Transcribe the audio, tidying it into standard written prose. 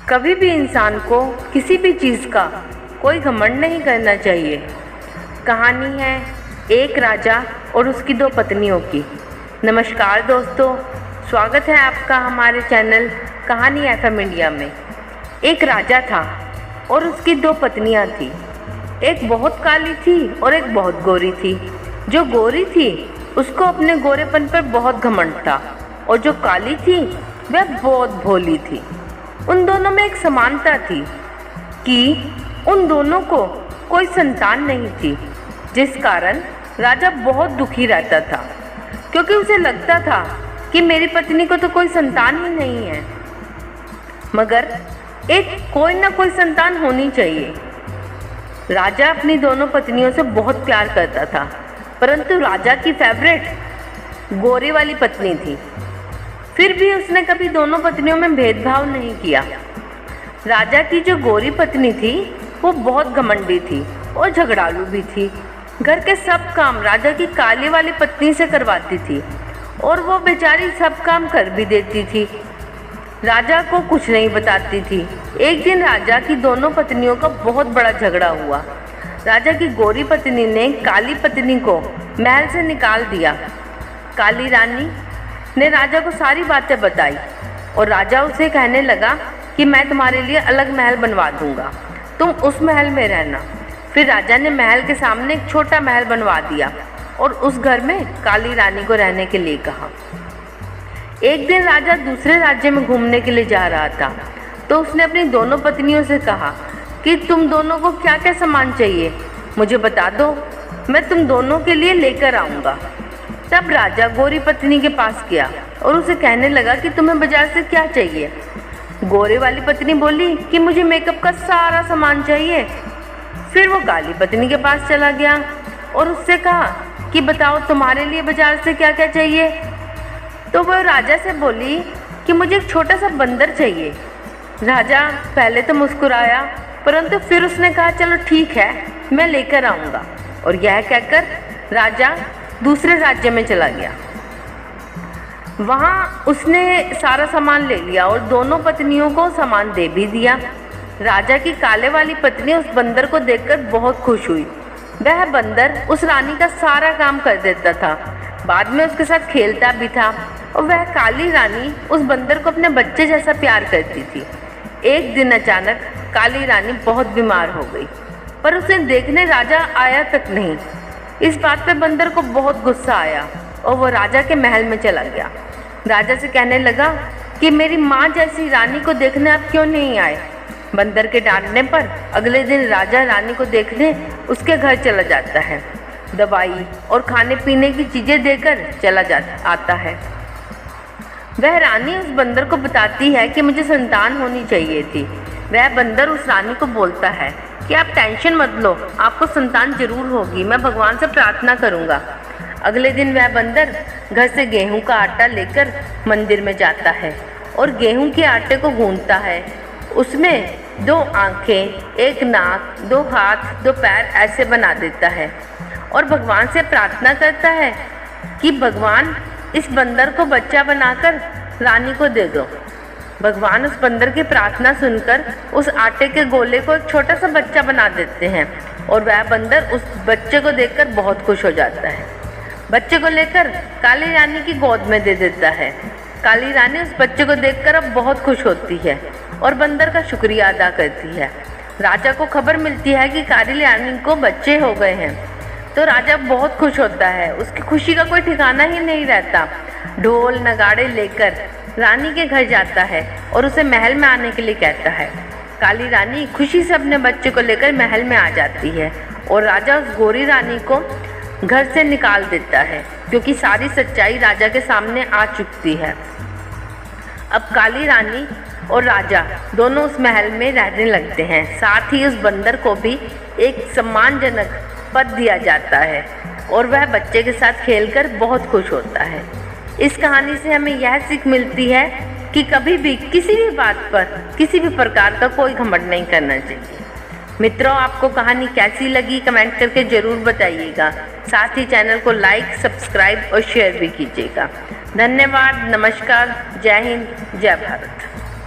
कभी भी इंसान को किसी भी चीज़ का कोई घमंड नहीं करना चाहिए। कहानी है एक राजा और उसकी दो पत्नियों की। नमस्कार दोस्तों, स्वागत है आपका हमारे चैनल कहानी FM इंडिया में। एक राजा था और उसकी दो पत्नियां थी। एक बहुत काली थी और एक बहुत गोरी थी। जो गोरी थी उसको अपने गोरेपन पर बहुत घमंड था और जो काली थी वह बहुत भोली थी। उन दोनों में एक समानता थी कि उन दोनों को कोई संतान नहीं थी, जिस कारण राजा बहुत दुखी रहता था, क्योंकि उसे लगता था कि मेरी पत्नी को तो कोई संतान ही नहीं है, मगर एक कोई ना कोई संतान होनी चाहिए। राजा अपनी दोनों पत्नियों से बहुत प्यार करता था, परंतु राजा की फेवरेट गोरी वाली पत्नी थी। फिर भी उसने कभी दोनों पत्नियों में भेदभाव नहीं किया। राजा की जो गोरी पत्नी थी वो बहुत घमंडी थी और झगड़ालू भी थी। घर के सब काम राजा की काली वाली पत्नी से करवाती थी और वो बेचारी सब काम कर भी देती थी, राजा को कुछ नहीं बताती थी। एक दिन राजा की दोनों पत्नियों का बहुत बड़ा झगड़ा हुआ। राजा की गोरी पत्नी ने काली पत्नी को महल से निकाल दिया। काली रानी ने राजा को सारी बातें बताई और राजा उसे कहने लगा कि मैं तुम्हारे लिए अलग महल बनवा दूंगा, तुम उस महल में रहना। फिर राजा ने महल के सामने एक छोटा महल बनवा दिया और उस घर में काली रानी को रहने के लिए कहा। एक दिन राजा दूसरे राज्य में घूमने के लिए जा रहा था, तो उसने अपनी दोनों पत्नियों से कहा कि तुम दोनों को क्या क्या सामान चाहिए, मुझे बता दो, मैं तुम दोनों के लिए लेकर आऊँगा। तब राजा गोरी पत्नी के पास गया और उसे कहने लगा कि तुम्हें बाजार से क्या चाहिए। गोरे वाली पत्नी बोली कि मुझे मेकअप का सारा सामान चाहिए। फिर वो काली पत्नी के पास चला गया और उससे कहा कि बताओ तुम्हारे लिए बाजार से क्या क्या चाहिए। तो वह राजा से बोली कि मुझे एक छोटा सा बंदर चाहिए। राजा पहले तो मुस्कुराया, परंतु फिर उसने कहा चलो ठीक है, मैं लेकर आऊँगा। और यह कहकर राजा दूसरे राज्य में चला गया। वहाँ उसने सारा सामान ले लिया और दोनों पत्नियों को सामान दे भी दिया। राजा की काले वाली पत्नी उस बंदर को देखकर बहुत खुश हुई। वह बंदर उस रानी का सारा काम कर देता था, बाद में उसके साथ खेलता भी था और वह काली रानी उस बंदर को अपने बच्चे जैसा प्यार करती थी। एक दिन अचानक काली रानी बहुत बीमार हो गई, पर उसे देखने राजा आया तक नहीं। इस बात पे बंदर को बहुत गुस्सा आया और वो राजा के महल में चला गया। राजा से कहने लगा कि मेरी माँ जैसी रानी को देखने आप क्यों नहीं आए। बंदर के डांटने पर अगले दिन राजा रानी को देखने उसके घर चला जाता है। दवाई और खाने पीने की चीज़ें देकर आता है। वह रानी उस बंदर को बताती है कि मुझे संतान होनी चाहिए थी। वह बंदर उस रानी को बोलता है कि आप टेंशन मत लो, आपको संतान जरूर होगी, मैं भगवान से प्रार्थना करूंगा। अगले दिन वह बंदर घर से गेहूं का आटा लेकर मंदिर में जाता है और गेहूं के आटे को गूंथता है। उसमें 2 आंखें, 1 नाक, 2 हाथ, 2 पैर ऐसे बना देता है और भगवान से प्रार्थना करता है कि भगवान इस बंदर को बच्चा बनाकर रानी को दे दो। भगवान उस बंदर की प्रार्थना सुनकर उस आटे के गोले को एक छोटा सा बच्चा बना देते हैं और वह बंदर उस बच्चे को देखकर बहुत खुश हो जाता है। बच्चे को लेकर काली रानी की गोद में दे देता है। काली रानी उस बच्चे को देखकर अब बहुत खुश होती है और बंदर का शुक्रिया अदा करती है। राजा को खबर मिलती है कि काली रानी को बच्चे हो गए हैं, तो राजा बहुत खुश होता है। उसकी खुशी का कोई ठिकाना ही नहीं रहता। ढोल नगाड़े लेकर रानी के घर जाता है और उसे महल में आने के लिए कहता है। काली रानी खुशी से अपने बच्चे को लेकर महल में आ जाती है और राजा उस गोरी रानी को घर से निकाल देता है, क्योंकि सारी सच्चाई राजा के सामने आ चुकी है। अब काली रानी और राजा दोनों उस महल में रहने लगते हैं। साथ ही उस बंदर को भी एक सम्मानजनक पद दिया जाता है और वह बच्चे के साथ खेलकर बहुत खुश होता है। इस कहानी से हमें यह सीख मिलती है कि कभी भी किसी भी बात पर किसी भी प्रकार का कोई घमंड नहीं करना चाहिए। मित्रों, आपको कहानी कैसी लगी कमेंट करके ज़रूर बताइएगा। साथ ही चैनल को लाइक, सब्सक्राइब और शेयर भी कीजिएगा। धन्यवाद, नमस्कार, जय हिंद, जय भारत।